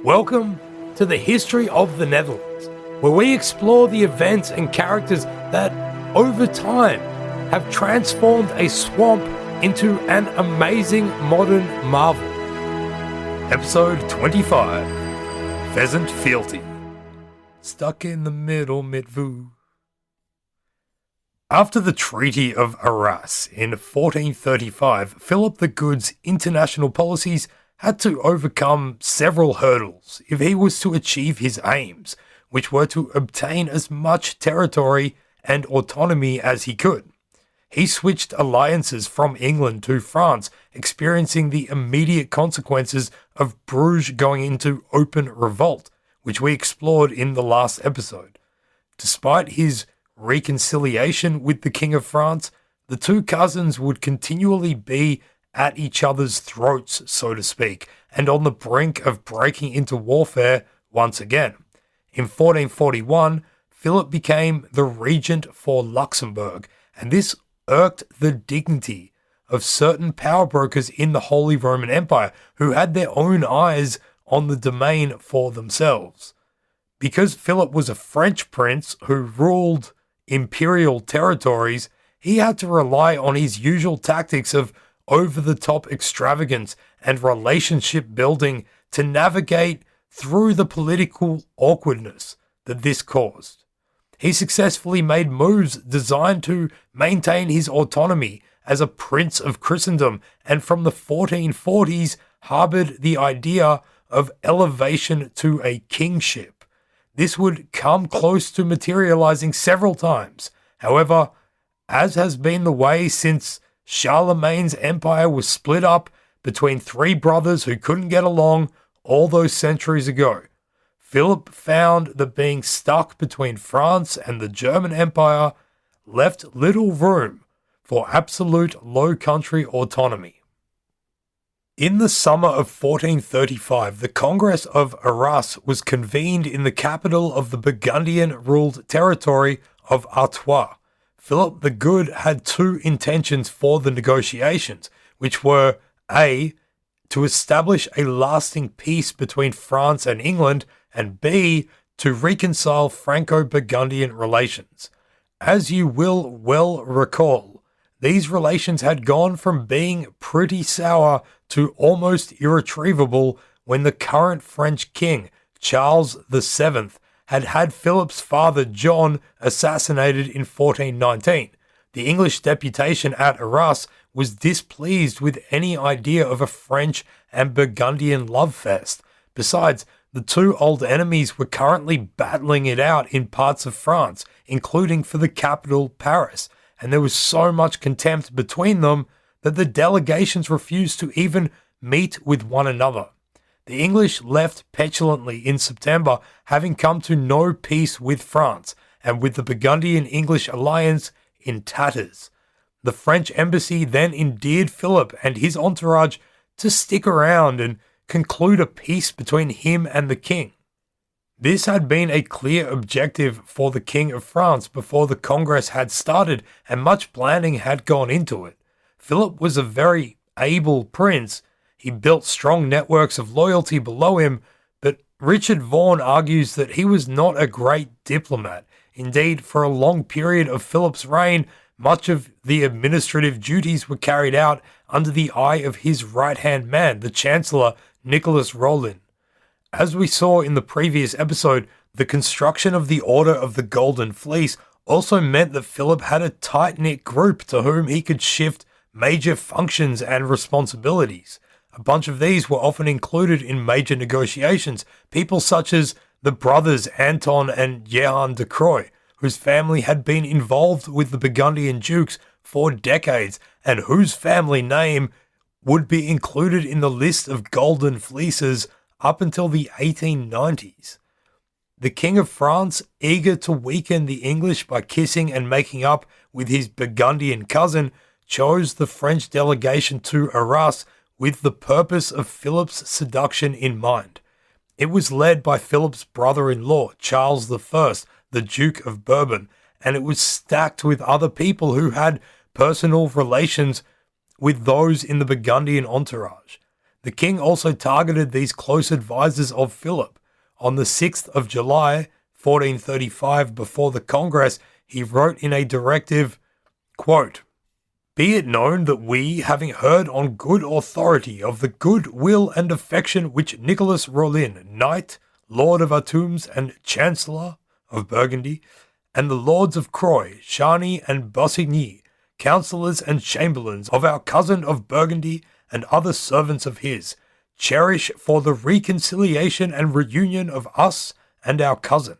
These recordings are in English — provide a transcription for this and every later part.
Welcome to the History of the Netherlands, where we explore the events and characters that, over time, have transformed a swamp into an amazing modern marvel. Episode 25, Pheasant Fealty. Stuck in the middle, mit Vous. After the Treaty of Arras in 1435, Philip the Good's international policies had to overcome several hurdles if he was to achieve his aims, which were to obtain as much territory and autonomy as he could. He switched alliances from England to France, experiencing the immediate consequences of Bruges going into open revolt, which we explored in the last episode. Despite his reconciliation with the King of France, the two cousins would continually be at each other's throats, so to speak, and on the brink of breaking into warfare once again. In 1441, Philip became the regent for Luxembourg, and this irked the dignity of certain powerbrokers in the Holy Roman Empire who had their own eyes on the domain for themselves. Because Philip was a French prince who ruled imperial territories, he had to rely on his usual tactics of over-the-top extravagance and relationship building to navigate through the political awkwardness that this caused. He successfully made moves designed to maintain his autonomy as a prince of Christendom, and from the 1440s harbored the idea of elevation to a kingship. This would come close to materializing several times. However, as has been the way since Charlemagne's empire was split up between three brothers who couldn't get along all those centuries ago, Philip found that being stuck between France and the German Empire left little room for absolute Low Country autonomy. In the summer of 1435, the Congress of Arras was convened in the capital of the Burgundian-ruled territory of Artois. Philip the Good had two intentions for the negotiations, which were A, to establish a lasting peace between France and England, and B, to reconcile Franco-Burgundian relations. As you will well recall, these relations had gone from being pretty sour to almost irretrievable when the current French king, Charles VII, had Philip's father John assassinated in 1419. The English deputation at Arras was displeased with any idea of a French and Burgundian love fest. Besides, the two old enemies were currently battling it out in parts of France, including for the capital, Paris, and there was so much contempt between them that the delegations refused to even meet with one another. The English left petulantly in September, having come to no peace with France, and with the Burgundian-English alliance in tatters. The French embassy then endeared Philip and his entourage to stick around and conclude a peace between him and the king. This had been a clear objective for the King of France before the Congress had started, and much planning had gone into it. Philip was a very able prince. He built strong networks of loyalty below him, but Richard Vaughan argues that he was not a great diplomat. Indeed, for a long period of Philip's reign, much of the administrative duties were carried out under the eye of his right-hand man, the Chancellor Nicholas Rollin. As we saw in the previous episode, the construction of the Order of the Golden Fleece also meant that Philip had a tight-knit group to whom he could shift major functions and responsibilities. A bunch of these were often included in major negotiations, people such as the brothers Anton and Jehan de Croix, whose family had been involved with the Burgundian dukes for decades, and whose family name would be included in the list of golden fleeces up until the 1890s. The King of France, eager to weaken the English by kissing and making up with his Burgundian cousin, chose the French delegation to Arras with the purpose of Philip's seduction in mind. It was led by Philip's brother-in-law, Charles I, the Duke of Bourbon, and it was stacked with other people who had personal relations with those in the Burgundian entourage. The king also targeted these close advisors of Philip. On the 6th of July, 1435, before the Congress, he wrote in a directive, quote, "Be it known that we, having heard on good authority of the good will and affection which Nicholas Rollin, Knight, Lord of Artois and Chancellor of Burgundy, and the Lords of Croy, Charny and Bassigny, councillors and chamberlains of our cousin of Burgundy, and other servants of his, cherish for the reconciliation and reunion of us and our cousin,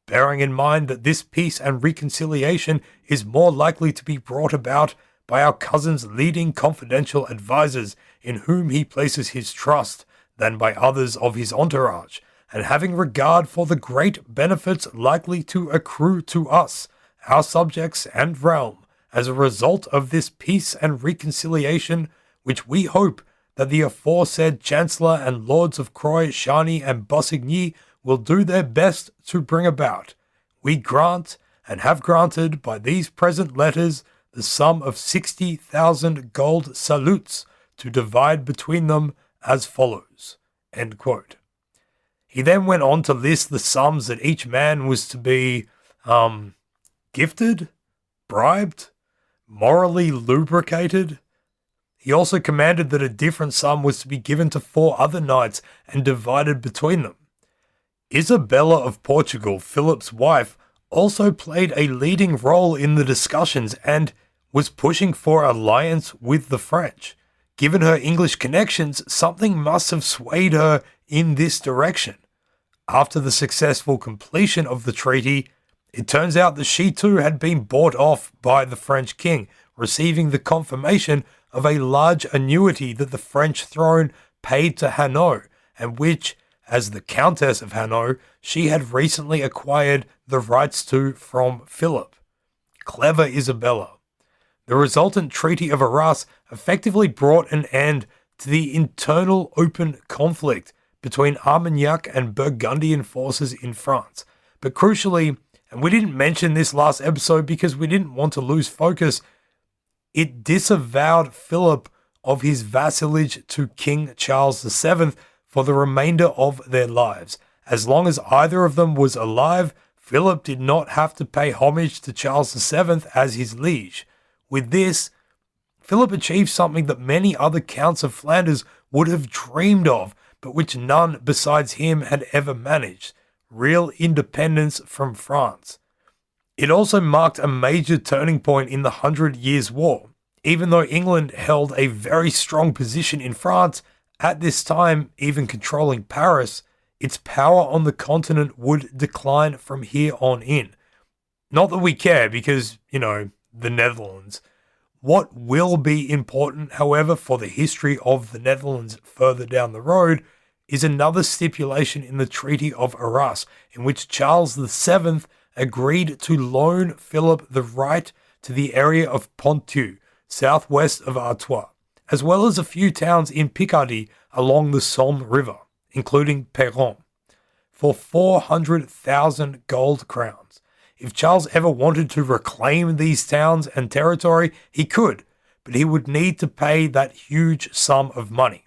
bearing in mind that this peace and reconciliation is more likely to be brought about by our cousin's leading confidential advisers in whom he places his trust than by others of his entourage, and having regard for the great benefits likely to accrue to us, our subjects and realm, as a result of this peace and reconciliation, which we hope that the aforesaid Chancellor and Lords of Croy, Charny, and Bassigny will do their best to bring about. We grant, and have granted by these present letters, the sum of 60,000 gold salutes to divide between them as follows." End quote. He then went on to list the sums that each man was to be gifted, bribed, morally lubricated. He also commanded that a different sum was to be given to 4 other knights and divided between them. Isabella of Portugal, Philip's wife, also played a leading role in the discussions and was pushing for alliance with the French. Given her English connections, something must have swayed her in this direction. After the successful completion of the treaty, it turns out that she too had been bought off by the French king, receiving the confirmation of a large annuity that the French throne paid to Hainaut, and which, as the Countess of Hainaut, she had recently acquired the rights to from Philip. Clever Isabella. The resultant Treaty of Arras effectively brought an end to the internal open conflict between Armagnac and Burgundian forces in France. But crucially, and we didn't mention this last episode because we didn't want to lose focus, it disavowed Philip of his vassalage to King Charles VII for the remainder of their lives. As long as either of them was alive, Philip did not have to pay homage to Charles VII as his liege. With this, Philip achieved something that many other counts of Flanders would have dreamed of, but which none besides him had ever managed: real independence from France. It also marked a major turning point in the 100 Years' War. Even though England held a very strong position in France, at this time even controlling Paris, its power on the continent would decline from here on in. Not that we care because, the Netherlands. What will be important, however, for the history of the Netherlands further down the road is another stipulation in the Treaty of Arras, in which Charles VII agreed to loan Philip the right to the area of Ponthieu, southwest of Artois, as well as a few towns in Picardy along the Somme River, including Péronne, for 400,000 gold crowns. If Charles ever wanted to reclaim these towns and territory, he could, but he would need to pay that huge sum of money.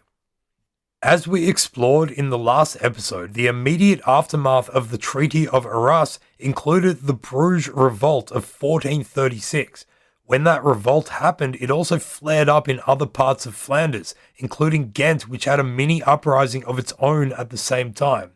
As we explored in the last episode, the immediate aftermath of the Treaty of Arras included the Bruges Revolt of 1436. When that revolt happened, it also flared up in other parts of Flanders, including Ghent, which had a mini uprising of its own at the same time.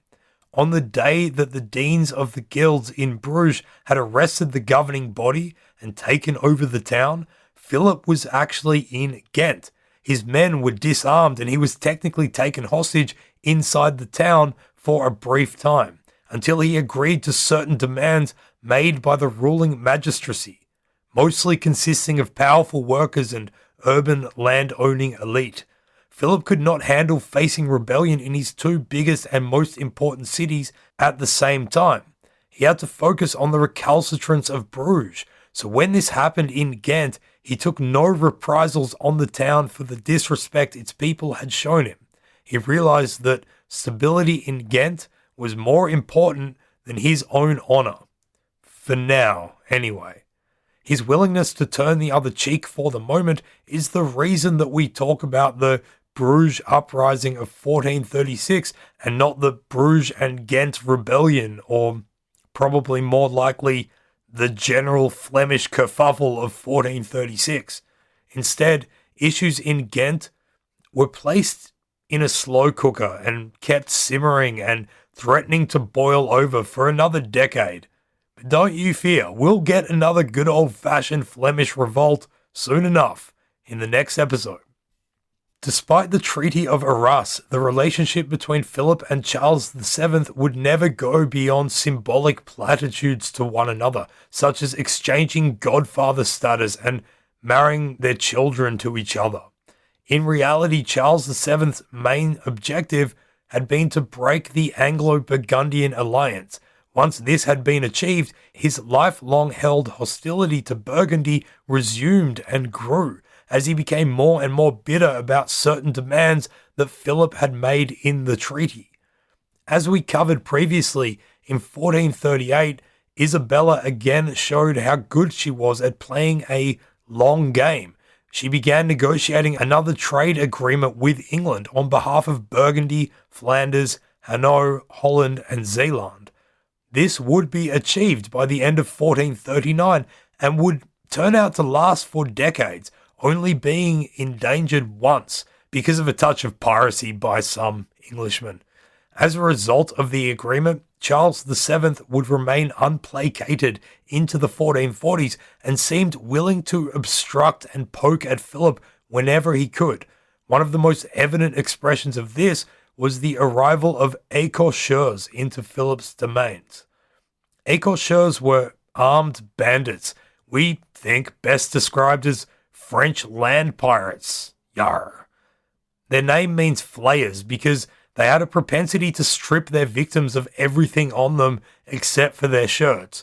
On the day that the deans of the guilds in Bruges had arrested the governing body and taken over the town, Philip was actually in Ghent. His men were disarmed and he was technically taken hostage inside the town for a brief time, until he agreed to certain demands made by the ruling magistracy, mostly consisting of powerful workers and urban land-owning elite. Philip could not handle facing rebellion in his 2 biggest and most important cities at the same time. He had to focus on the recalcitrance of Bruges, so when this happened in Ghent, he took no reprisals on the town for the disrespect its people had shown him. He realized that stability in Ghent was more important than his own honor. For now, anyway. His willingness to turn the other cheek for the moment is the reason that we talk about the Bruges uprising of 1436 and not the Bruges and Ghent rebellion, or probably more likely the general Flemish kerfuffle of 1436. Instead, issues in Ghent were placed in a slow cooker and kept simmering and threatening to boil over for another decade. But don't you fear, we'll get another good old-fashioned Flemish revolt soon enough in the next episode. Despite the Treaty of Arras, the relationship between Philip and Charles VII would never go beyond symbolic platitudes to one another, such as exchanging godfather status and marrying their children to each other. In reality, Charles VII's main objective had been to break the Anglo-Burgundian alliance. Once this had been achieved, his lifelong held hostility to Burgundy resumed and grew, as he became more and more bitter about certain demands that Philip had made in the treaty. As we covered previously, in 1438, Isabella again showed how good she was at playing a long game. She began negotiating another trade agreement with England on behalf of Burgundy, Flanders, Hainaut, Holland, and Zeeland. This would be achieved by the end of 1439 and would turn out to last for decades, only being endangered once because of a touch of piracy by some Englishmen. As a result of the agreement, Charles VII would remain unplacated into the 1440s and seemed willing to obstruct and poke at Philip whenever he could. One of the most evident expressions of this was the arrival of écorcheurs into Philip's domains. Écorcheurs were armed bandits, we think best described as French land pirates. Yarr. Their name means flayers because they had a propensity to strip their victims of everything on them except for their shirts.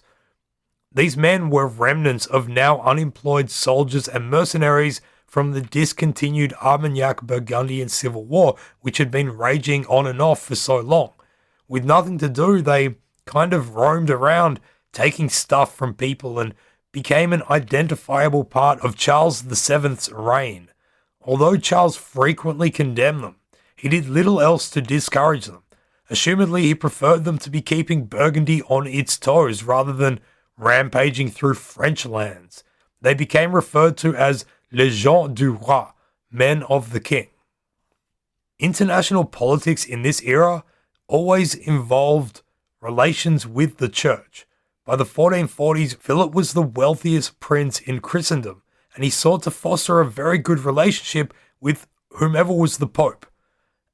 These men were remnants of now unemployed soldiers and mercenaries from the discontinued Armagnac-Burgundian Civil War, which had been raging on and off for so long. With nothing to do, they kind of roamed around taking stuff from people and became an identifiable part of Charles VII's reign. Although Charles frequently condemned them, he did little else to discourage them. Assumedly, he preferred them to be keeping Burgundy on its toes rather than rampaging through French lands. They became referred to as les gens du roi, men of the king. International politics in this era always involved relations with the church. By the 1440s, Philip was the wealthiest prince in Christendom, and he sought to foster a very good relationship with whomever was the Pope.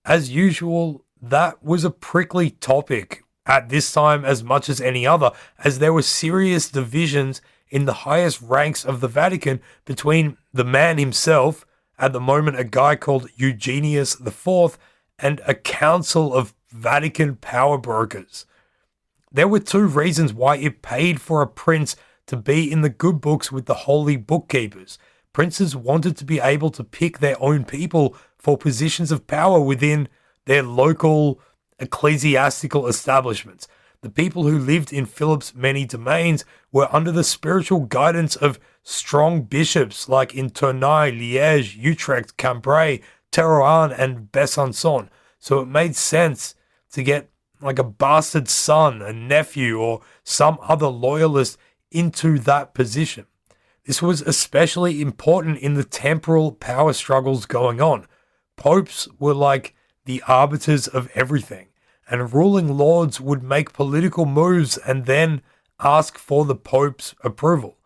As usual, that was a prickly topic at this time as much as any other, as there were serious divisions in the highest ranks of the Vatican between the man himself, at the moment a guy called Eugenius IV, and a council of Vatican powerbrokers. There were two reasons why it paid for a prince to be in the good books with the holy bookkeepers. Princes wanted to be able to pick their own people for positions of power within their local ecclesiastical establishments. The people who lived in Philip's many domains were under the spiritual guidance of strong bishops like in Tournai, Liège, Utrecht, Cambrai, Terouanne, and Besançon. So it made sense to get like a bastard son, a nephew, or some other loyalist into that position. This was especially important in the temporal power struggles going on. Popes were like the arbiters of everything, and ruling lords would make political moves and then ask for the Pope's approval.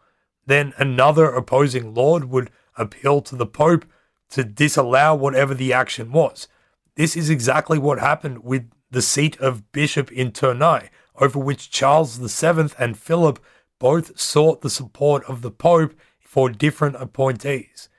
Then another opposing lord would appeal to the Pope to disallow whatever the action was. This is exactly what happened with the seat of bishop in Tournai, over which Charles VII and Philip both sought the support of the Pope for different appointees.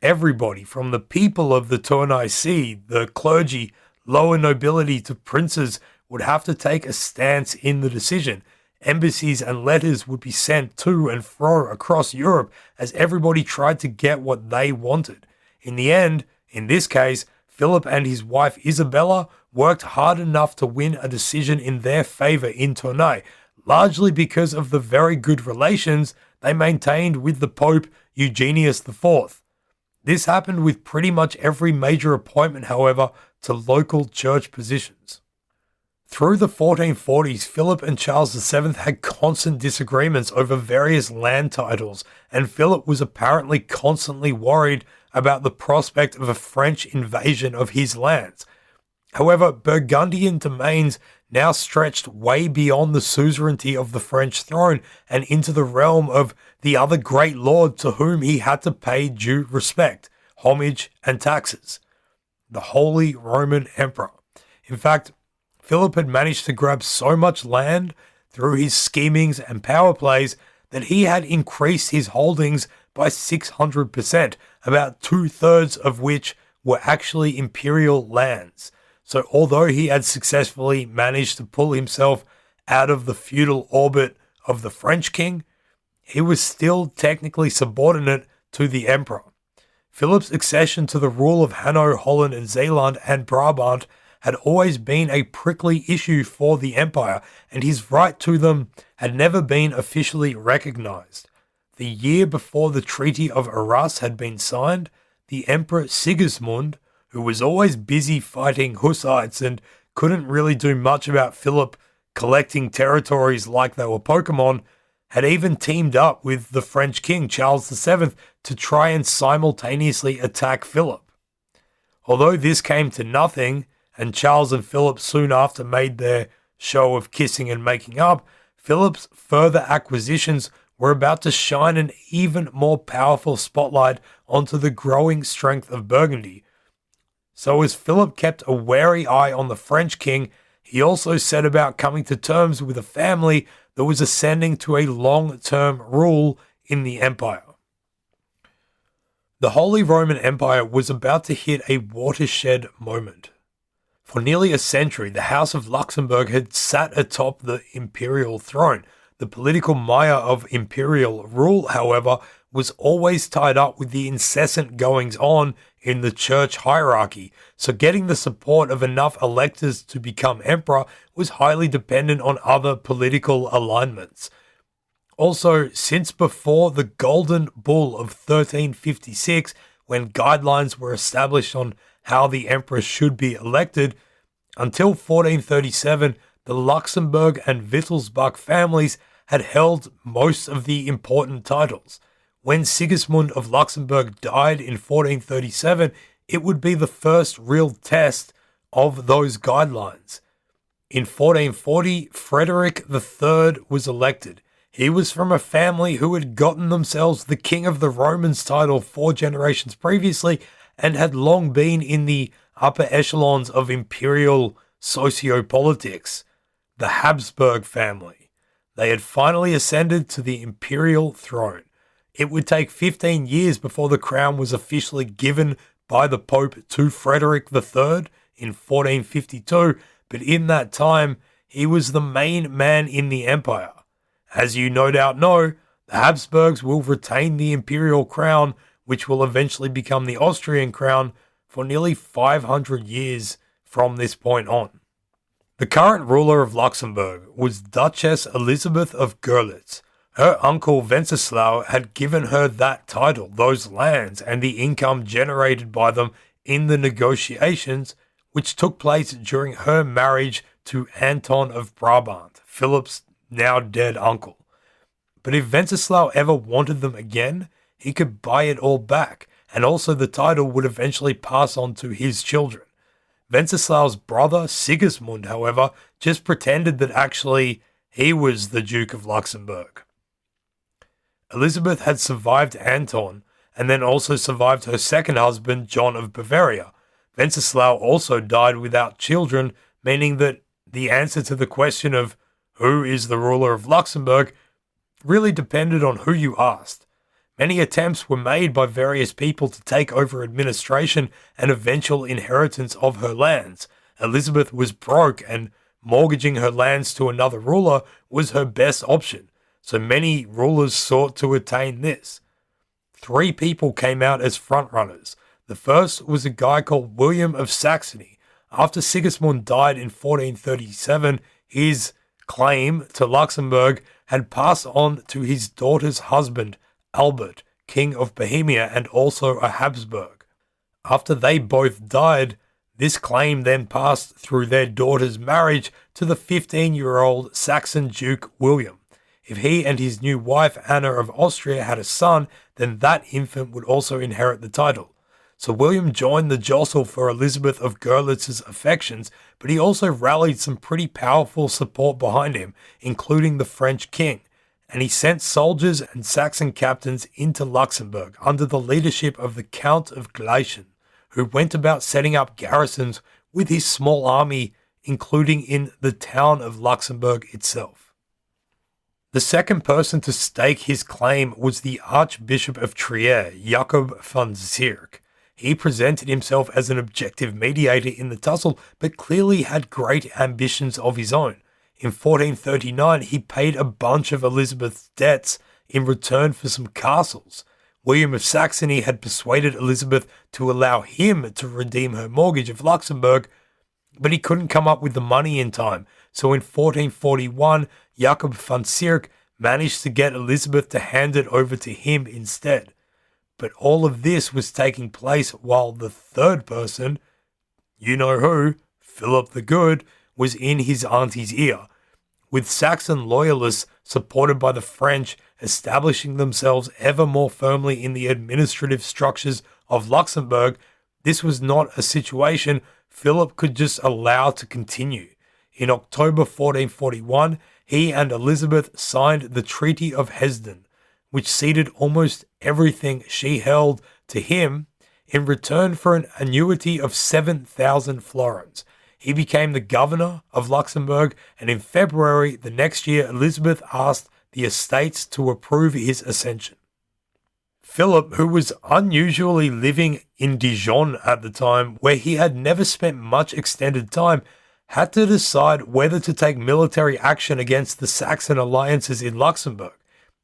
Everybody, from the people of the Tournai see, the clergy, lower nobility to princes, would have to take a stance in the decision. Embassies and letters would be sent to and fro across Europe as everybody tried to get what they wanted. In the end, in this case, Philip and his wife Isabella worked hard enough to win a decision in their favor in Tournai, largely because of the very good relations they maintained with the Pope Eugenius IV. This happened with pretty much every major appointment, however, to local church positions. Through the 1440s, Philip and Charles VII had constant disagreements over various land titles, and Philip was apparently constantly worried about the prospect of a French invasion of his lands. However, Burgundian domains now stretched way beyond the suzerainty of the French throne and into the realm of the other great lord to whom he had to pay due respect, homage, and taxes: the Holy Roman Emperor. In fact, Philip had managed to grab so much land through his schemings and power plays that he had increased his holdings by 600%, about 2/3 of which were actually imperial lands. So although he had successfully managed to pull himself out of the feudal orbit of the French king, he was still technically subordinate to the emperor. Philip's accession to the rule of Hainaut, Holland and Zeeland and Brabant had always been a prickly issue for the empire, and his right to them had never been officially recognized. The year before the Treaty of Arras had been signed, the Emperor Sigismund, who was always busy fighting Hussites and couldn't really do much about Philip collecting territories like they were Pokemon, had even teamed up with the French king Charles VII to try and simultaneously attack Philip. Although this came to nothing, and Charles and Philip soon after made their show of kissing and making up, Philip's further acquisitions were about to shine an even more powerful spotlight onto the growing strength of Burgundy. So as Philip kept a wary eye on the French king, he also set about coming to terms with a family that was ascending to a long-term rule in the empire. The Holy Roman Empire was about to hit a watershed moment. For nearly a century, the House of Luxembourg had sat atop the imperial throne. The political mire of imperial rule, however, was always tied up with the incessant goings-on in the church hierarchy, so getting the support of enough electors to become emperor was highly dependent on other political alignments. Also, since before the Golden Bull of 1356, when guidelines were established on how the emperor should be elected, until 1437, the Luxembourg and Wittelsbach families had held most of the important titles. When Sigismund of Luxembourg died in 1437, it would be the first real test of those guidelines. In 1440, Frederick III was elected. He was from a family who had gotten themselves the King of the Romans title 4 generations previously and had long been in the upper echelons of imperial sociopolitics, the Habsburg family. They had finally ascended to the imperial throne. It would take 15 years before the crown was officially given by the Pope to Frederick III in 1452, but in that time, he was the main man in the empire. As you no doubt know, the Habsburgs will retain the imperial crown, which will eventually become the Austrian crown, for nearly 500 years from this point on. The current ruler of Luxembourg was Duchess Elizabeth of Görlitz. Her uncle Wenceslao had given her that title, those lands, and the income generated by them in the negotiations, which took place during her marriage to Anton of Brabant, Philip's now dead uncle. But if Wenceslao ever wanted them again, he could buy it all back, and also the title would eventually pass on to his children. Wenceslao's brother, Sigismund, however, just pretended that actually he was the Duke of Luxembourg. Elizabeth had survived Anton, and then also survived her second husband, John of Bavaria. Wenceslao also died without children, meaning that the answer to the question of who is the ruler of Luxembourg really depended on who you asked. Many attempts were made by various people to take over administration and eventual inheritance of her lands. Elizabeth was broke, and mortgaging her lands to another ruler was her best option, so many rulers sought to attain this. 3 people came out as frontrunners. The first was a guy called William of Saxony. After Sigismund died in 1437, his claim to Luxembourg had passed on to his daughter's husband, Albert, King of Bohemia and also a Habsburg. After they both died, this claim then passed through their daughter's marriage to the 15-year-old Saxon Duke William. If he and his new wife Anna of Austria had a son, then that infant would also inherit the title. So William joined the jostle for Elizabeth of Görlitz's affections, but he also rallied some pretty powerful support behind him, including the French king, and he sent soldiers and Saxon captains into Luxembourg under the leadership of the Count of Gleichen, who went about setting up garrisons with his small army, including in the town of Luxembourg itself. The second person to stake his claim was the Archbishop of Trier, Jacob van Zierk. He presented himself as an objective mediator in the tussle, but clearly had great ambitions of his own. In 1439, he paid a bunch of Elizabeth's debts in return for some castles. William of Saxony had persuaded Elizabeth to allow him to redeem her mortgage of Luxembourg, but he couldn't come up with the money in time. So in 1441, Jacob van Zierk managed to get Elizabeth to hand it over to him instead. But all of this was taking place while the third person, you know who, Philip the Good, was in his auntie's ear, with Saxon loyalists supported by the French establishing themselves ever more firmly in the administrative structures of Luxembourg. This was not a situation Philip could just allow to continue. In October 1441, he and Elizabeth signed the Treaty of Hesdin, which ceded almost everything she held to him in return for an annuity of 7,000 florins. He became the governor of Luxembourg, and in February the next year, Elizabeth asked the estates to approve his ascension. Philip, who was unusually living in Dijon at the time, where he had never spent much extended time, had to decide whether to take military action against the Saxon alliances in Luxembourg.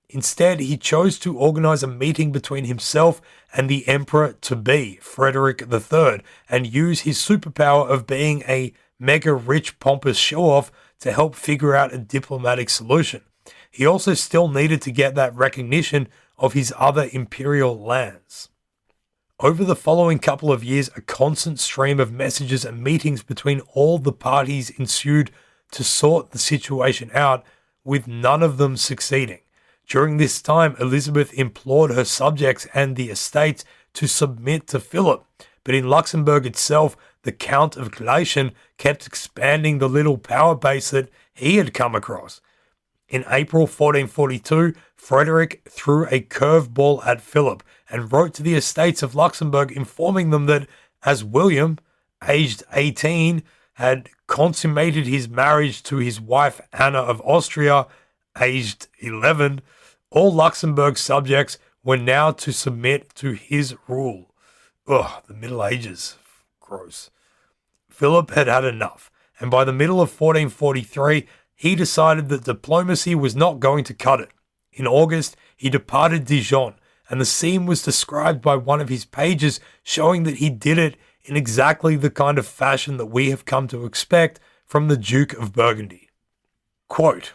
Instead, he chose to organize a meeting between himself and the emperor-to-be, Frederick III, and use his superpower of being a mega-rich, pompous show-off to help figure out a diplomatic solution. He also still needed to get that recognition of his other imperial lands. Over the following couple of years, a constant stream of messages and meetings between all the parties ensued to sort the situation out, with none of them succeeding. During this time, Elizabeth implored her subjects and the estates to submit to Philip, but in Luxembourg itself, the Count of Gleichen kept expanding the little power base that he had come across. In April 1442, Frederick threw a curveball at Philip and wrote to the estates of Luxembourg informing them that as William, aged 18, had consummated his marriage to his wife Anna of Austria, aged 11, all Luxembourg subjects were now to submit to his rule. Ugh, the Middle Ages. Gross. Philip had had enough, and by the middle of 1443, he decided that diplomacy was not going to cut it. In August, he departed Dijon, and the scene was described by one of his pages, showing that he did it in exactly the kind of fashion that we have come to expect from the Duke of Burgundy. Quote,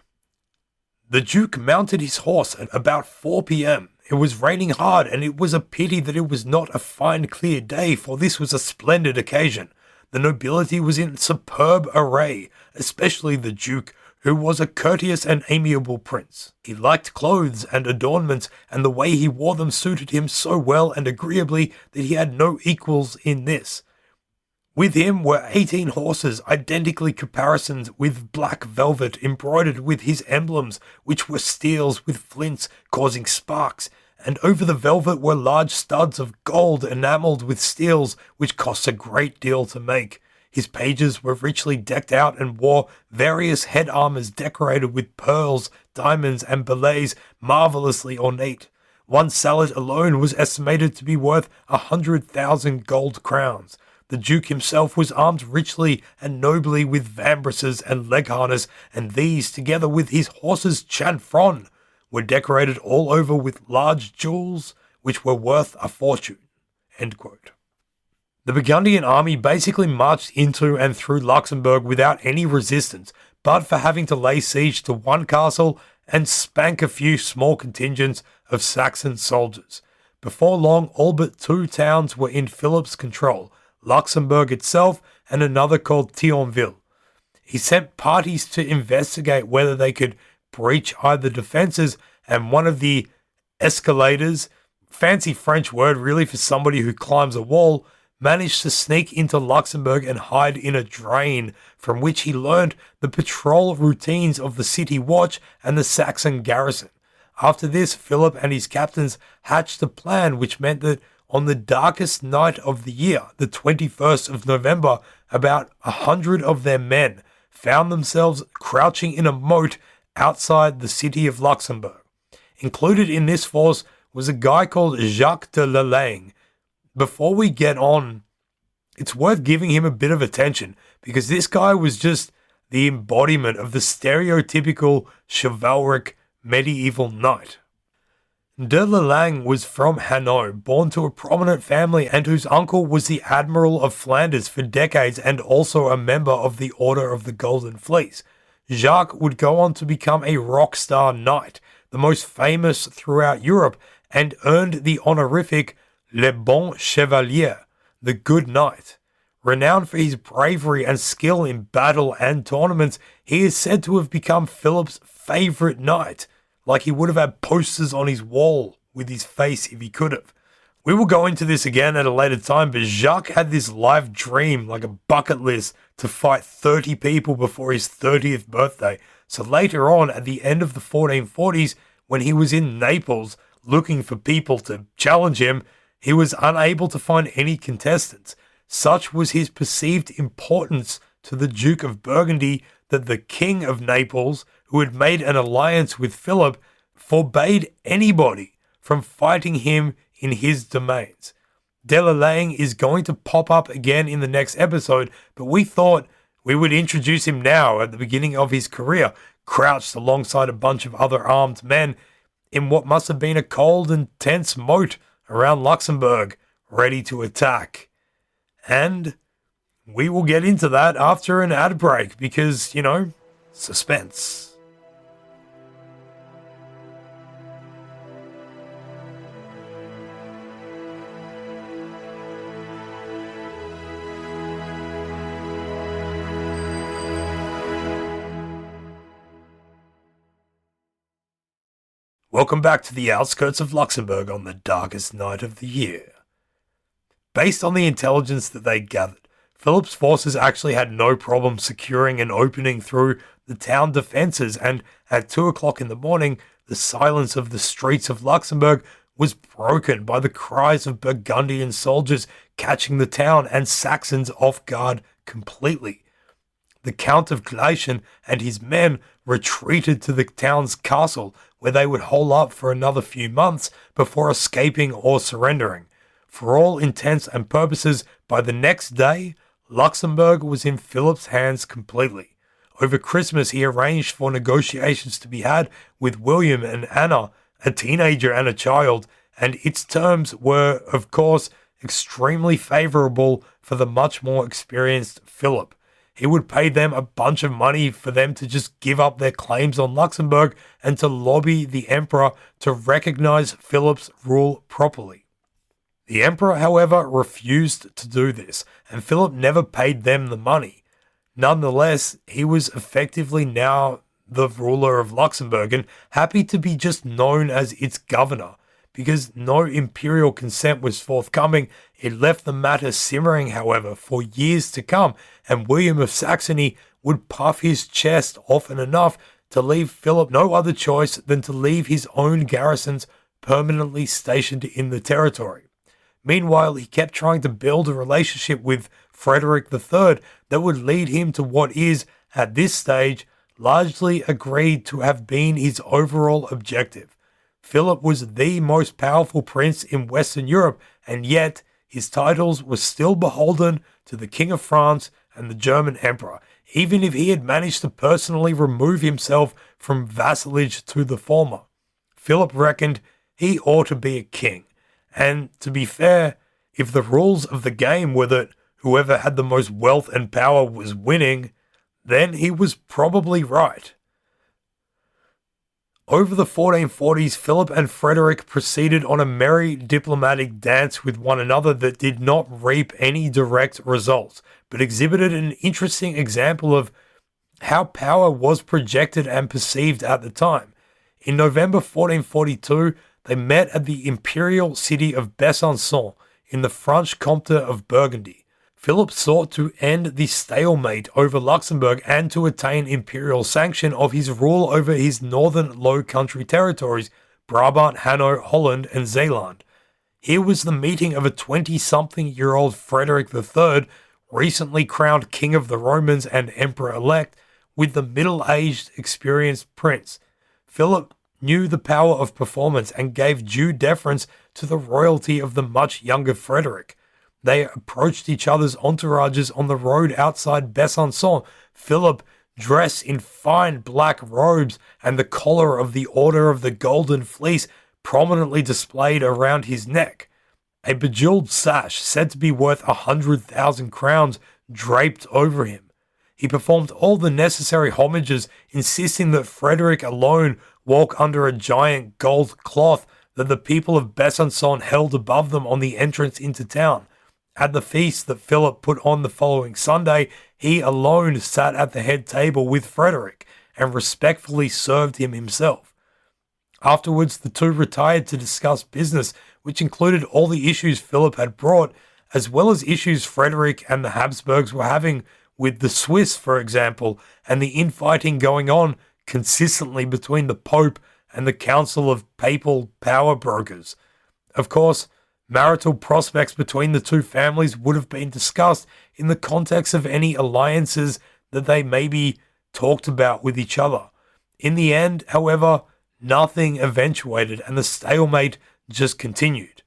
"The Duke mounted his horse at about 4 p.m. It was raining hard, and it was a pity that it was not a fine clear day, for this was a splendid occasion. The nobility was in superb array, especially the Duke, who was a courteous and amiable prince. He liked clothes and adornments, and the way he wore them suited him so well and agreeably that he had no equals in this. With him were 18 horses, identically caparisoned with black velvet embroidered with his emblems, which were steels with flints causing sparks, and over the velvet were large studs of gold enamelled with steels, which cost a great deal to make. His pages were richly decked out and wore various head armors decorated with pearls, diamonds, and billets marvellously ornate. One sallet alone was estimated to be worth 100,000 gold crowns. The Duke himself was armed richly and nobly with vambraces and leg harness, and these, together with his horse's chanfron, were decorated all over with large jewels, which were worth a fortune." End quote. The Burgundian army basically marched into and through Luxembourg without any resistance, but for having to lay siege to one castle and spank a few small contingents of Saxon soldiers. Before long, all but two towns were in Philip's control, Luxembourg itself and another called Thionville. He sent parties to investigate whether they could breach either defenses, and one of the escalators, fancy French word really for somebody who climbs a wall, managed to sneak into Luxembourg and hide in a drain, from which he learned the patrol routines of the city watch and the Saxon garrison. After this, Philip and his captains hatched a plan which meant that on the darkest night of the year, the 21st of November, about 100 of their men found themselves crouching in a moat outside the city of Luxembourg. Included in this force was a guy called Jacques de Lalaing. Before we get on, it's worth giving him a bit of attention, because this guy was just the embodiment of the stereotypical chivalric medieval knight. De Lalaing was from Hanau, born to a prominent family and whose uncle was the Admiral of Flanders for decades and also a member of the Order of the Golden Fleece. Jacques would go on to become a rock star knight, the most famous throughout Europe, and earned the honorific Le Bon Chevalier, the Good Knight. Renowned for his bravery and skill in battle and tournaments, he is said to have become Philip's favourite knight, like he would have had posters on his wall with his face if he could have. We will go into this again at a later time, but Jacques had this live dream, like a bucket list, to fight 30 people before his 30th birthday. So later on, at the end of the 1440s, when he was in Naples looking for people to challenge him, he was unable to find any contestants. Such was his perceived importance to the Duke of Burgundy that the King of Naples, who had made an alliance with Philip, forbade anybody from fighting him in his domains. De Lalaing is going to pop up again in the next episode, but we thought we would introduce him now at the beginning of his career, crouched alongside a bunch of other armed men in what must have been a cold and tense moat around Luxembourg, ready to attack. And we will get into that after an ad break because, suspense. Welcome back to the outskirts of Luxembourg on the darkest night of the year. Based on the intelligence that they gathered, Philip's forces actually had no problem securing an opening through the town defences, and at 2 o'clock in the morning, the silence of the streets of Luxembourg was broken by the cries of Burgundian soldiers catching the town and Saxons off guard completely. The Count of Gleichen and his men retreated to the town's castle, where they would hole up for another few months before escaping or surrendering. For all intents and purposes, by the next day, Luxembourg was in Philip's hands completely. Over Christmas, he arranged for negotiations to be had with William and Anna, a teenager and a child, and its terms were, of course, extremely favourable for the much more experienced Philip. He would pay them a bunch of money for them to just give up their claims on Luxembourg and to lobby the emperor to recognize Philip's rule properly. The emperor, however, refused to do this, and Philip never paid them the money. Nonetheless, he was effectively now the ruler of Luxembourg and happy to be just known as its governor. Because no imperial consent was forthcoming, it left the matter simmering, however, for years to come, and William of Saxony would puff his chest often enough to leave Philip no other choice than to leave his own garrisons permanently stationed in the territory. Meanwhile, he kept trying to build a relationship with Frederick III that would lead him to what is, at this stage, largely agreed to have been his overall objective. Philip was the most powerful prince in Western Europe, and yet his titles were still beholden to the King of France and the German Emperor, even if he had managed to personally remove himself from vassalage to the former. Philip reckoned he ought to be a king, and to be fair, if the rules of the game were that whoever had the most wealth and power was winning, then he was probably right. Over the 1440s, Philip and Frederick proceeded on a merry diplomatic dance with one another that did not reap any direct results, but exhibited an interesting example of how power was projected and perceived at the time. In November 1442, they met at the imperial city of Besançon in the Franche Comté of Burgundy. Philip sought to end the stalemate over Luxembourg and to attain imperial sanction of his rule over his northern Low Country territories, Brabant, Hainaut, Holland, and Zeeland. Here was the meeting of a 20-something-year-old Frederick III, recently crowned King of the Romans and Emperor-elect, with the middle-aged, experienced prince. Philip knew the power of performance and gave due deference to the royalty of the much younger Frederick. They approached each other's entourages on the road outside Besançon, Philip dressed in fine black robes and the collar of the Order of the Golden Fleece prominently displayed around his neck. A bejeweled sash, said to be worth 100,000 crowns, draped over him. He performed all the necessary homages, insisting that Frederick alone walk under a giant gold cloth that the people of Besançon held above them on the entrance into town. At the feast that Philip put on the following Sunday, he alone sat at the head table with Frederick and respectfully served him himself. Afterwards, the two retired to discuss business, which included all the issues Philip had brought, as well as issues Frederick and the Habsburgs were having with the Swiss, for example, and the infighting going on consistently between the Pope and the Council of Papal Powerbrokers. Of course, marital prospects between the two families would have been discussed in the context of any alliances that they maybe talked about with each other. In the end, however, nothing eventuated and the stalemate just continued.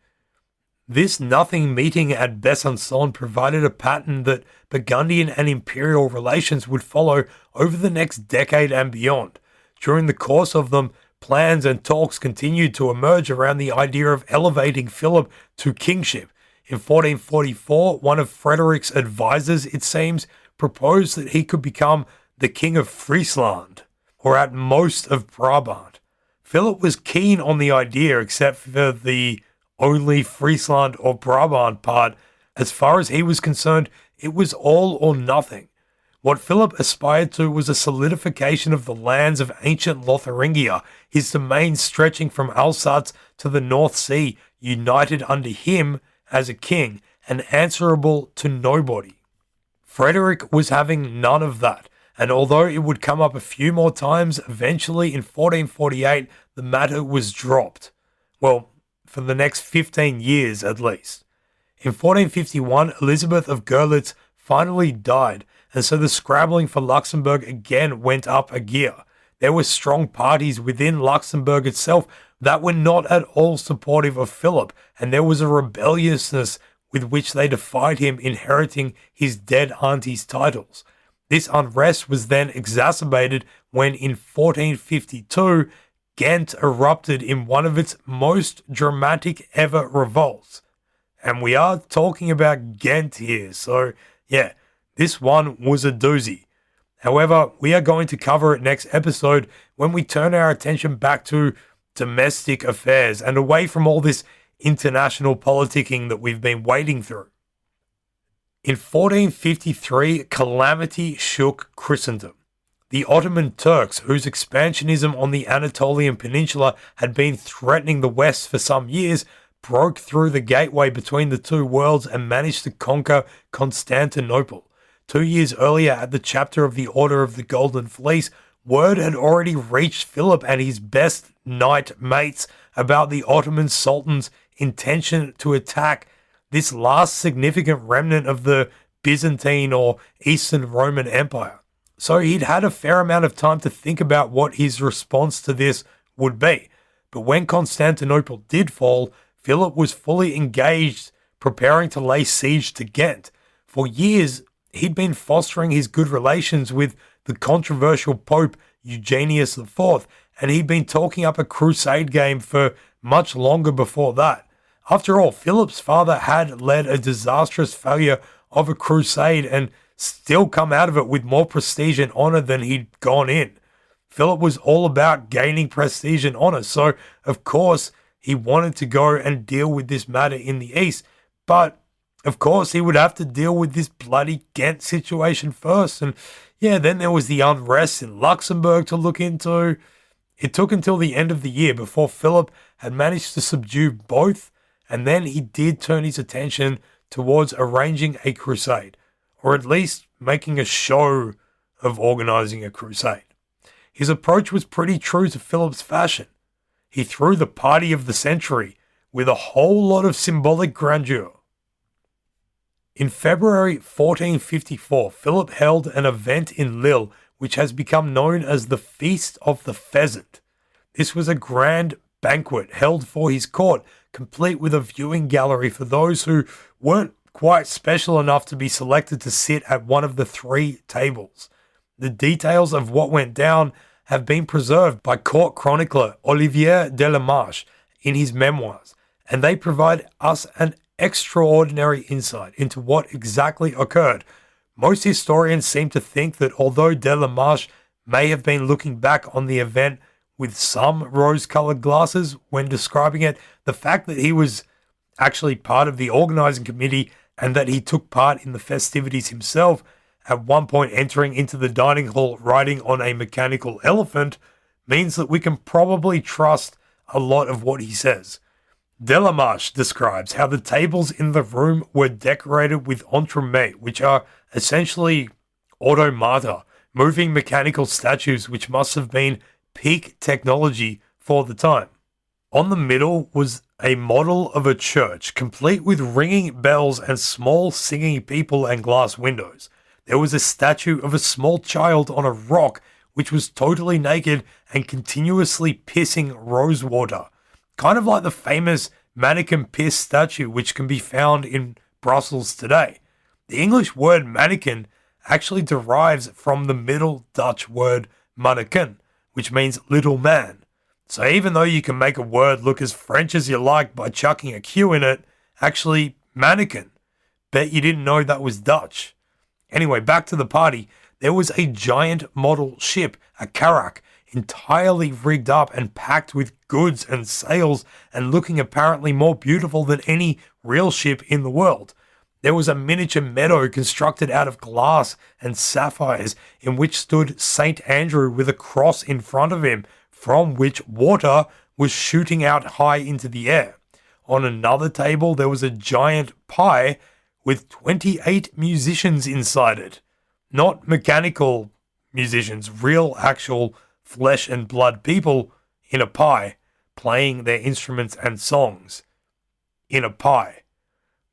This nothing meeting at Besançon provided a pattern that Burgundian and imperial relations would follow over the next decade and beyond. During the course of them, plans and talks continued to emerge around the idea of elevating Philip to kingship. In 1444, one of Frederick's advisors, it seems, proposed that he could become the King of Friesland, or at most of Brabant. Philip was keen on the idea, except for the only Friesland or Brabant part. As far as he was concerned, it was all or nothing. What Philip aspired to was a solidification of the lands of ancient Lotharingia, his domain stretching from Alsace to the North Sea, united under him as a king, and answerable to nobody. Frederick was having none of that, and although it would come up a few more times, eventually in 1448 the matter was dropped. Well, for the next 15 years at least. In 1451, Elizabeth of Görlitz finally died, and so the scrabbling for Luxembourg again went up a gear. There were strong parties within Luxembourg itself that were not at all supportive of Philip, and there was a rebelliousness with which they defied him inheriting his dead auntie's titles. This unrest was then exacerbated when in 1452, Ghent erupted in one of its most dramatic ever revolts. And we are talking about Ghent here, so yeah, this one was a doozy. However, we are going to cover it next episode when we turn our attention back to domestic affairs and away from all this international politicking that we've been wading through. In 1453, calamity shook Christendom. The Ottoman Turks, whose expansionism on the Anatolian Peninsula had been threatening the West for some years, broke through the gateway between the two worlds and managed to conquer Constantinople. 2 years earlier, at the chapter of the Order of the Golden Fleece, word had already reached Philip and his best knight mates about the Ottoman Sultan's intention to attack this last significant remnant of the Byzantine or Eastern Roman Empire. So he'd had a fair amount of time to think about what his response to this would be. But when Constantinople did fall, Philip was fully engaged, preparing to lay siege to Ghent. For years, he'd been fostering his good relations with the controversial Pope Eugenius IV, and he'd been talking up a crusade game for much longer before that. After all, Philip's father had led a disastrous failure of a crusade and still come out of it with more prestige and honor than he'd gone in. Philip was all about gaining prestige and honor, so of course he wanted to go and deal with this matter in the east, but of course he would have to deal with this bloody Ghent situation first, and yeah, then there was the unrest in Luxembourg to look into. It took until the end of the year before Philip had managed to subdue both, and then he did turn his attention towards arranging a crusade, or at least making a show of organizing a crusade. His approach was pretty true to Philip's fashion. He threw the party of the century with a whole lot of symbolic grandeur. In February 1454, Philip held an event in Lille which has become known as the Feast of the Pheasant. This was a grand banquet held for his court, complete with a viewing gallery for those who weren't quite special enough to be selected to sit at one of the 3 tables. The details of what went down have been preserved by court chronicler Olivier de la Marche in his memoirs, and they provide us an extraordinary insight into what exactly occurred. Most historians seem to think that although de la Marche may have been looking back on the event with some rose-colored glasses when describing it, the fact that he was actually part of the organizing committee and that he took part in the festivities himself, at one point entering into the dining hall riding on a mechanical elephant, means that we can probably trust a lot of what he says. Delamarche describes how the tables in the room were decorated with entremets, which are essentially automata, moving mechanical statues which must have been peak technology for the time. On the middle was a model of a church, complete with ringing bells and small singing people and glass windows. There was a statue of a small child on a rock, which was totally naked and continuously pissing rose water. Kind of like the famous mannequin piss statue, which can be found in Brussels today. The English word mannequin actually derives from the Middle Dutch word manneken, which means little man. So even though you can make a word look as French as you like by chucking a Q in it, actually mannequin. Bet you didn't know that was Dutch. Anyway, back to the party. There was a giant model ship, a carrack, entirely rigged up and packed with goods and sails and looking apparently more beautiful than any real ship in the world. There was a miniature meadow constructed out of glass and sapphires in which stood St. Andrew with a cross in front of him, from which water was shooting out high into the air. On another table there was a giant pie with 28 musicians inside it. Not mechanical musicians, real actual flesh and blood people in a pie, playing their instruments and songs in a pie.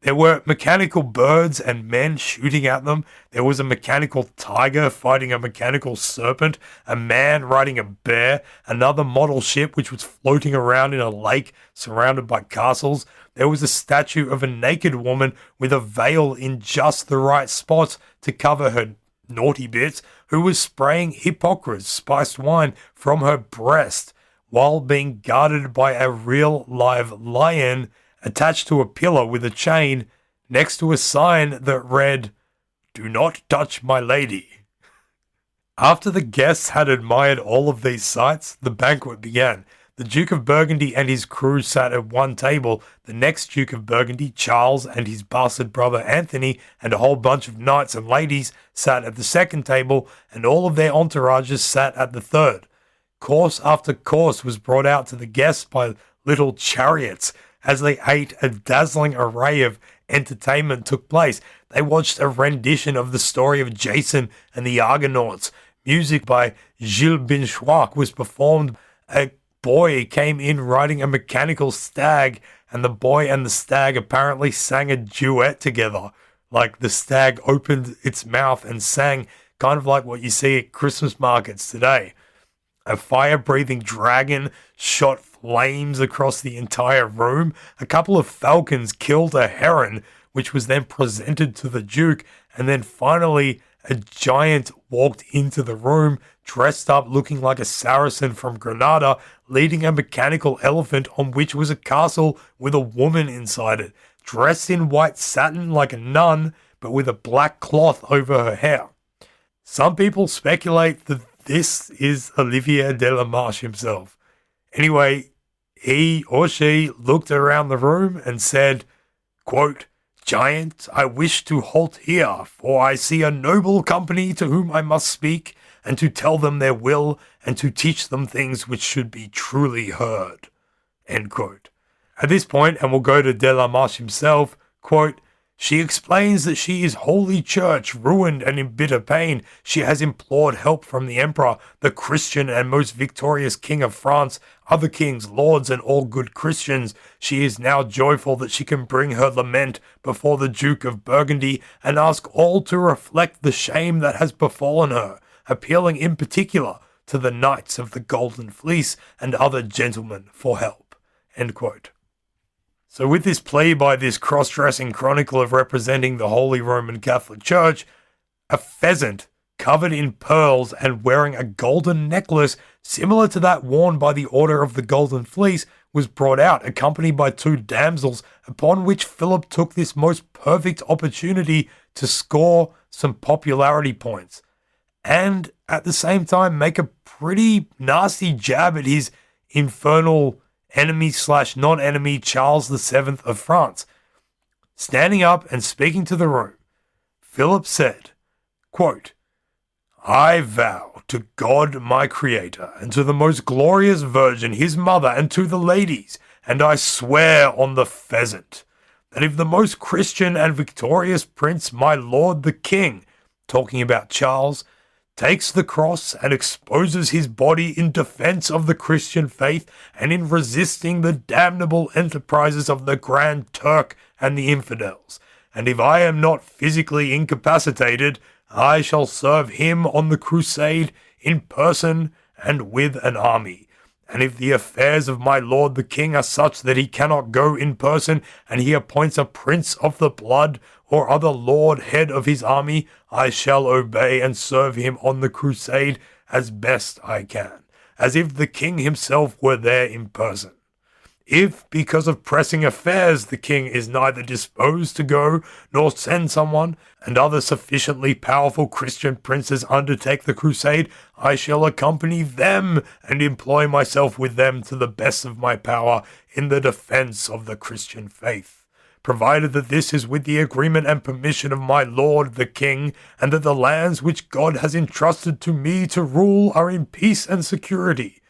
There were mechanical birds and men shooting at them. There was a mechanical tiger fighting a mechanical serpent, a man riding a bear, another model ship which was floating around in a lake surrounded by castles. There was a statue of a naked woman with a veil in just the right spots to cover her naughty bits, who was spraying Hippocrates spiced wine from her breast while being guarded by a real live lion attached to a pillar with a chain next to a sign that read, "Do not touch my lady." After the guests had admired all of these sights, the banquet began. The Duke of Burgundy and his crew sat at one table. The next Duke of Burgundy, Charles, and his bastard brother Anthony, and a whole bunch of knights and ladies sat at the second table, and all of their entourages sat at the third. Course after course was brought out to the guests by little chariots. As they ate, a dazzling array of entertainment took place. They watched a rendition of the story of Jason and the Argonauts. Music by Gilles Binchouac was performed. A boy came in riding a mechanical stag, and the boy and the stag apparently sang a duet together. Like the stag opened its mouth and sang, kind of like what you see at Christmas markets today. A fire-breathing dragon shot flames across the entire room. A couple of falcons killed a heron, which was then presented to the Duke, and then finally a giant walked into the room, dressed up looking like a Saracen from Granada, leading a mechanical elephant on which was a castle with a woman inside it, dressed in white satin like a nun, but with a black cloth over her hair. Some people speculate that This is Olivier de la Marche himself. Anyway, he or she looked around the room and said, quote, "Giant, I wish to halt here, for I see a noble company to whom I must speak, and to tell them their will, and to teach them things which should be truly heard." End quote. At this point, and we'll go to de la Marche himself, quote, "She explains that she is Holy Church, ruined and in bitter pain. She has implored help from the Emperor, the Christian and most victorious King of France, other kings, lords, and all good Christians. She is now joyful that she can bring her lament before the Duke of Burgundy and ask all to reflect the shame that has befallen her, appealing in particular to the Knights of the Golden Fleece and other gentlemen for help." End quote. So with this plea by this cross-dressing chronicler representing the Holy Roman Catholic Church, a pheasant covered in pearls and wearing a golden necklace similar to that worn by the Order of the Golden Fleece was brought out, accompanied by two damsels, upon which Philip took this most perfect opportunity to score some popularity points, and at the same time make a pretty nasty jab at his infernal enemy/non-enemy Charles VII of France. Standing up and speaking to the room, Philip said, quote, "I vow to God my Creator, and to the most glorious Virgin, his mother, and to the ladies, and I swear on the pheasant, that if the most Christian and victorious prince, my lord the king," talking about Charles, "takes the cross and exposes his body in defense of the Christian faith and in resisting the damnable enterprises of the Grand Turk and the infidels, and if I am not physically incapacitated, I shall serve him on the crusade in person and with an army. And if the affairs of my lord the king are such that he cannot go in person, and he appoints a prince of the blood or other lord head of his army, I shall obey and serve him on the crusade as best I can, as if the king himself were there in person. If, because of pressing affairs, the king is neither disposed to go nor send someone, and other sufficiently powerful Christian princes undertake the crusade, I shall accompany them and employ myself with them to the best of my power in the defense of the Christian faith, provided that this is with the agreement and permission of my lord the king, and that the lands which God has entrusted to me to rule are in peace and security.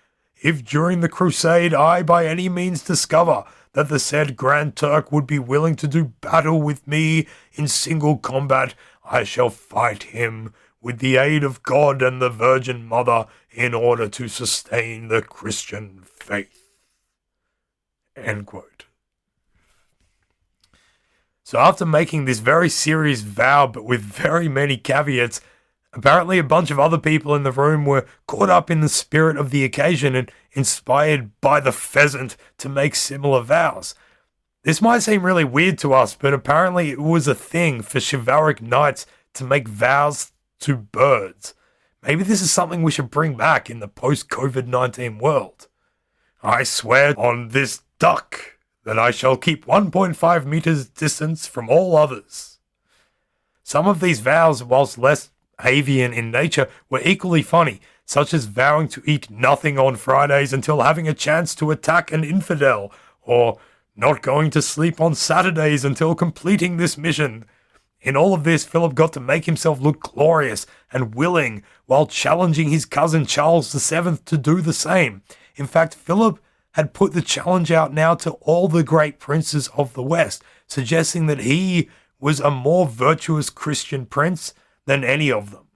If during the crusade I by any means discover that the said Grand Turk would be willing to do battle with me in single combat, I shall fight him with the aid of God and the Virgin Mother in order to sustain the Christian faith." End quote. So after making this very serious vow, but with very many caveats, apparently a bunch of other people in the room were caught up in the spirit of the occasion and inspired by the pheasant to make similar vows. This might seem really weird to us, but apparently it was a thing for chivalric knights to make vows to birds. Maybe this is something we should bring back in the post-COVID-19 world. "I swear on this duck that I shall keep 1.5 meters distance from all others." Some of these vows, whilst less avian in nature, were equally funny, such as vowing to eat nothing on Fridays until having a chance to attack an infidel, or not going to sleep on Saturdays until completing this mission. In all of this, Philip got to make himself look glorious and willing, while challenging his cousin Charles VII to do the same. In fact, Philip had put the challenge out now to all the great princes of the West, suggesting that he was a more virtuous Christian prince than any of them.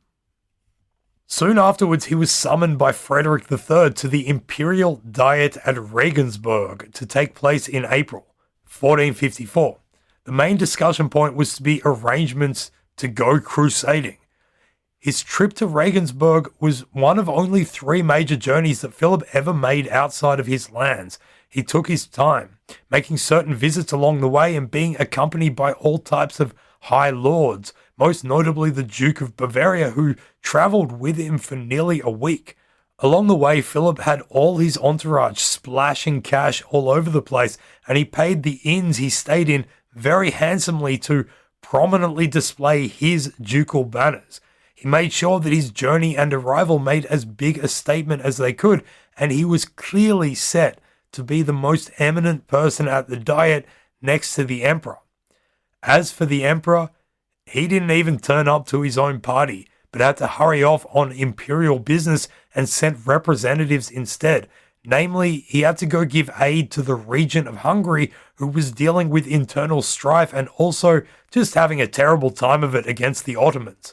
Soon afterwards, he was summoned by Frederick III to the Imperial Diet at Regensburg to take place in April 1454. The main discussion point was to be arrangements to go crusading. His trip to Regensburg was one of only 3 major journeys that Philip ever made outside of his lands. He took his time, making certain visits along the way and being accompanied by all types of high lords, most notably the Duke of Bavaria, who travelled with him for nearly a week. Along the way, Philip had all his entourage splashing cash all over the place, and he paid the inns he stayed in very handsomely to prominently display his ducal banners. He made sure that his journey and arrival made as big a statement as they could, and he was clearly set to be the most eminent person at the diet next to the emperor. As for the emperor, he didn't even turn up to his own party, but had to hurry off on imperial business and sent representatives instead. Namely, he had to go give aid to the regent of Hungary, who was dealing with internal strife and also just having a terrible time of it against the Ottomans.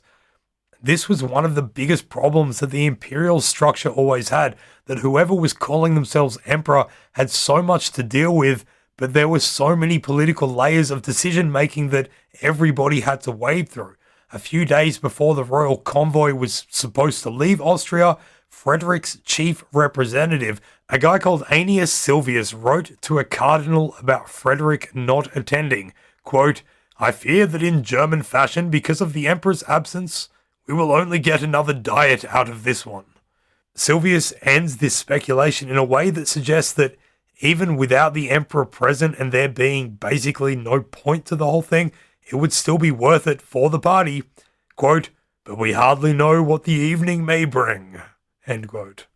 This was one of the biggest problems that the imperial structure always had, that whoever was calling themselves emperor had so much to deal with, but there were so many political layers of decision making that everybody had to wade through. A few days before the royal convoy was supposed to leave Austria, Frederick's chief representative, a guy called Aeneas Silvius, wrote to a cardinal about Frederick not attending, quote, "I fear that in German fashion, because of the emperor's absence, we will only get another diet out of this one." Silvius ends this speculation in a way that suggests that even without the emperor present and there being basically no point to the whole thing, it would still be worth it for the party. Quote, "But we hardly know what the evening may bring." End quote.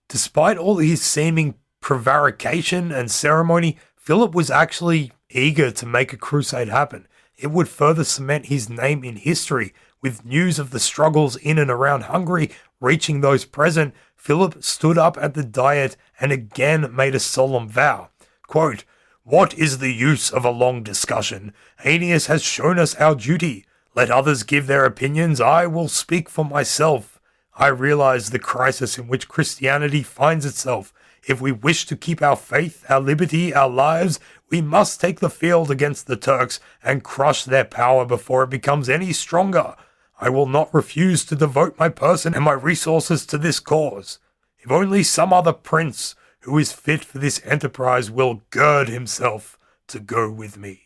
Despite all his seeming prevarication and ceremony, Philip was actually eager to make a crusade happen. It would further cement his name in history. With news of the struggles in and around Hungary reaching those present, Philip stood up at the diet and again made a solemn vow. Quote, "What is the use of a long discussion? Aeneas has shown us our duty. Let others give their opinions. I will speak for myself. I realize the crisis in which Christianity finds itself. If we wish to keep our faith, our liberty, our lives, we must take the field against the Turks and crush their power before it becomes any stronger. I will not refuse to devote my person and my resources to this cause. If only some other prince who is fit for this enterprise will gird himself to go with me."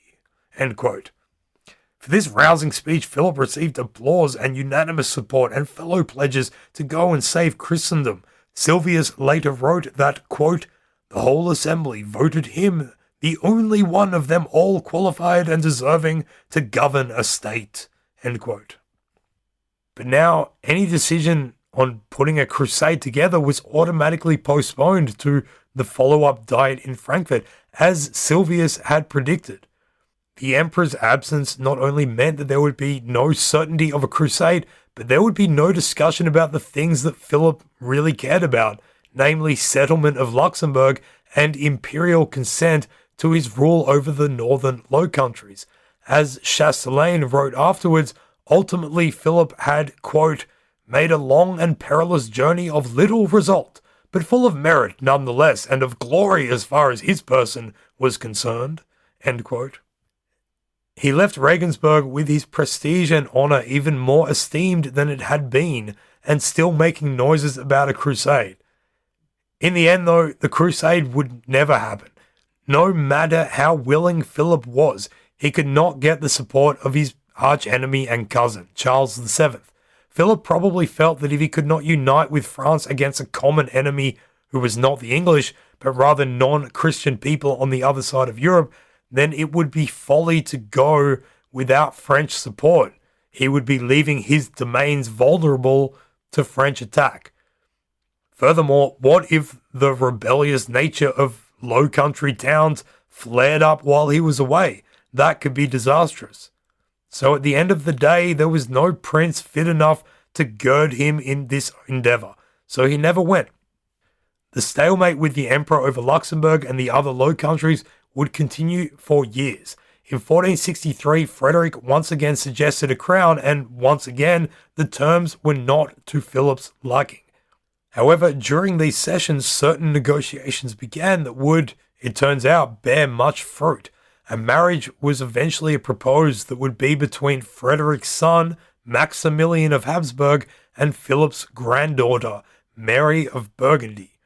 End quote. For this rousing speech, Philip received applause and unanimous support and fellow pledges to go and save Christendom. Silvius later wrote that, quote, "The whole assembly voted him, the only one of them all qualified and deserving to govern a state." End quote. But now, any decision on putting a crusade together was automatically postponed to the follow-up diet in Frankfurt, as Silvius had predicted. The emperor's absence not only meant that there would be no certainty of a crusade, but there would be no discussion about the things that Philip really cared about, namely settlement of Luxembourg and imperial consent to his rule over the northern Low Countries. As Chastelain wrote afterwards, ultimately Philip had, quote, "made a long and perilous journey of little result, but full of merit nonetheless, and of glory as far as his person was concerned." End quote. He left Regensburg with his prestige and honour even more esteemed than it had been, and still making noises about a crusade. In the end, though, the crusade would never happen. No matter how willing Philip was, he could not get the support of his arch-enemy and cousin, Charles VII. Philip probably felt that if he could not unite with France against a common enemy who was not the English, but rather non-Christian people on the other side of Europe, then it would be folly to go without French support. He would be leaving his domains vulnerable to French attack. Furthermore, what if the rebellious nature of Low Country towns flared up while he was away? That could be disastrous. So at the end of the day, there was no prince fit enough to gird him in this endeavour, so he never went. The stalemate with the emperor over Luxembourg and the other Low Countries would continue for years. In 1463, Frederick once again suggested a crown, and once again, the terms were not to Philip's liking. However, during these sessions, certain negotiations began that would, it turns out, bear much fruit. A marriage was eventually proposed that would be between Frederick's son, Maximilian of Habsburg, and Philip's granddaughter, Mary of Burgundy.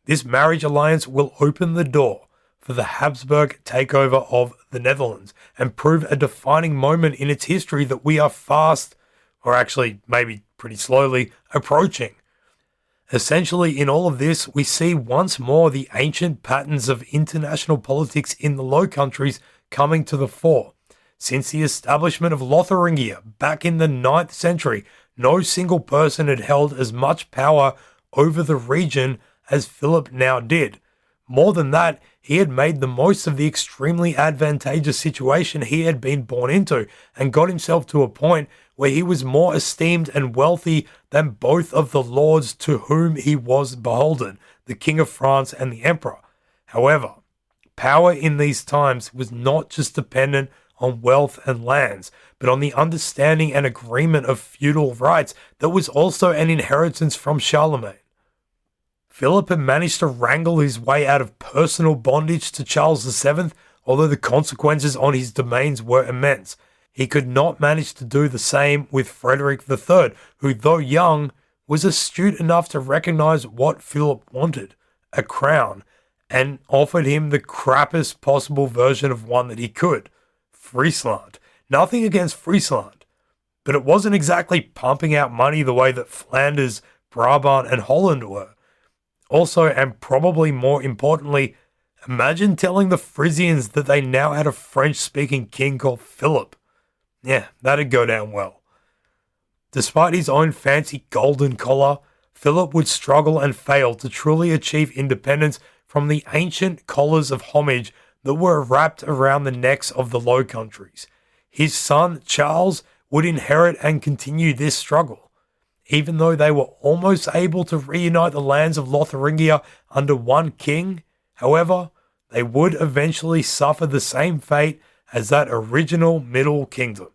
This marriage alliance will open the door for the Habsburg takeover of the Netherlands and prove a defining moment in its history that we are fast, or actually maybe pretty slowly, approaching. Essentially, in all of this, we see once more the ancient patterns of international politics in the Low Countries coming to the fore. Since the establishment of Lotharingia back in the 9th century, no single person had held as much power over the region as Philip now did. More than that, he had made the most of the extremely advantageous situation he had been born into and got himself to a point where he was more esteemed and wealthy than both of the lords to whom he was beholden, the King of France and the Emperor. However, power in these times was not just dependent on wealth and lands, but on the understanding and agreement of feudal rights that was also an inheritance from Charlemagne. Philip had managed to wrangle his way out of personal bondage to Charles VII, although the consequences on his domains were immense. He could not manage to do the same with Frederick III, who, though young, was astute enough to recognize what Philip wanted, a crown, and offered him the crappiest possible version of one that he could, Friesland. Nothing against Friesland, but it wasn't exactly pumping out money the way that Flanders, Brabant, and Holland were. Also, and probably more importantly, imagine telling the Frisians that they now had a French-speaking king called Philip. Yeah, that'd go down well. Despite his own fancy golden collar, Philip would struggle and fail to truly achieve independence from the ancient collars of homage that were wrapped around the necks of the Low Countries. His son, Charles, would inherit and continue this struggle. Even though they were almost able to reunite the lands of Lotharingia under one king, however, they would eventually suffer the same fate as that original Middle Kingdom.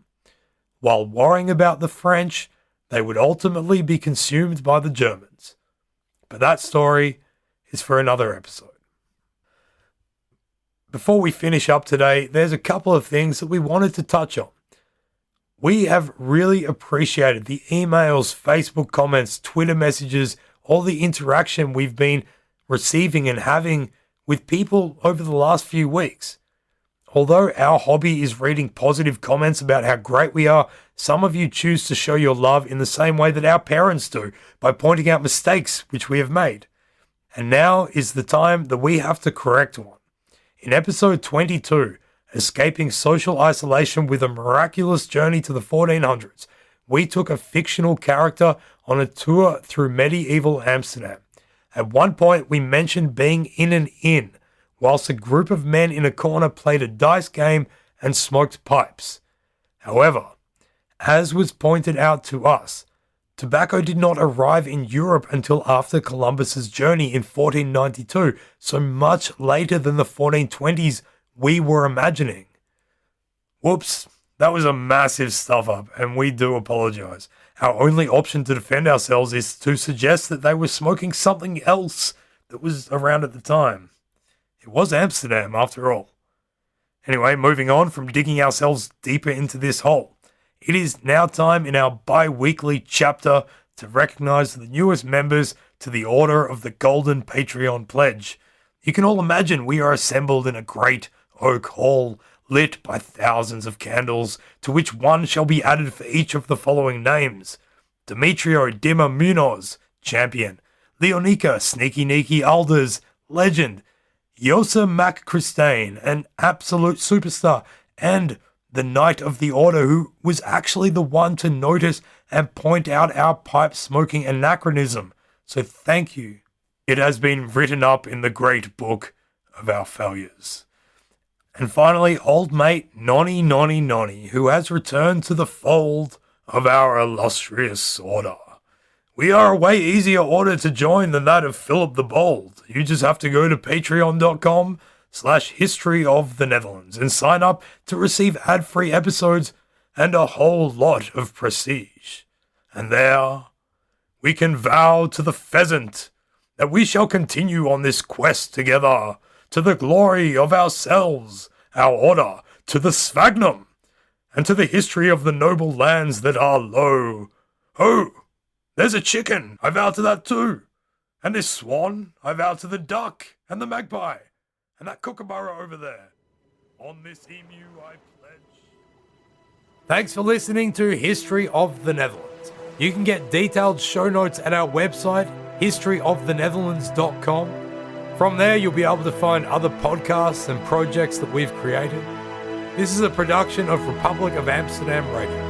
While worrying about the French, they would ultimately be consumed by the Germans. But that story is for another episode. Before we finish up today, there's a couple of things that we wanted to touch on. We have really appreciated the emails, Facebook comments, Twitter messages, all the interaction we've been receiving and having with people over the last few weeks. Although our hobby is reading positive comments about how great we are, some of you choose to show your love in the same way that our parents do, by pointing out mistakes which we have made. And now is the time that we have to correct one. In episode 22, Escaping Social Isolation with a Miraculous Journey to the 1400s, we took a fictional character on a tour through medieval Amsterdam. At one point, we mentioned being in an inn, whilst a group of men in a corner played a dice game and smoked pipes. However, as was pointed out to us, tobacco did not arrive in Europe until after Columbus's journey in 1492, so much later than the 1420s we were imagining. Whoops, that was a massive stuff up, and we do apologize. Our only option to defend ourselves is to suggest that they were smoking something else that was around at the time. It was Amsterdam, after all. Anyway, moving on from digging ourselves deeper into this hole. It is now time in our bi-weekly chapter to recognize the newest members to the Order of the Golden Patreon Pledge. You can all imagine we are assembled in a great oak hall, lit by thousands of candles, to which one shall be added for each of the following names: Demetrio Dimmer Munoz, Champion; Leonika Sneaky Neaky Alders, Legend; Yosa Mac Christine, an absolute superstar; and the Knight of the Order, who was actually the one to notice and point out our pipe-smoking anachronism. So thank you. It has been written up in the great book of our failures. And finally, old mate Nonny, who has returned to the fold of our illustrious order. We are a way easier order to join than that of Philip the Bold. You just have to go to patreon.com/History of the Netherlands and sign up to receive ad-free episodes and a whole lot of prestige. And there, we can vow to the Pheasant that we shall continue on this quest together, to the glory of ourselves, our order, to the sphagnum, and to the history of the noble lands that are low. Oh, there's a chicken, I vow to that too. And this swan, I vow to the duck, and the magpie, and that kookaburra over there. On this emu I pledge. Thanks for listening to History of the Netherlands. You can get detailed show notes at our website, historyofthenetherlands.com. From there, you'll be able to find other podcasts and projects that we've created. This is a production of Republic of Amsterdam Radio.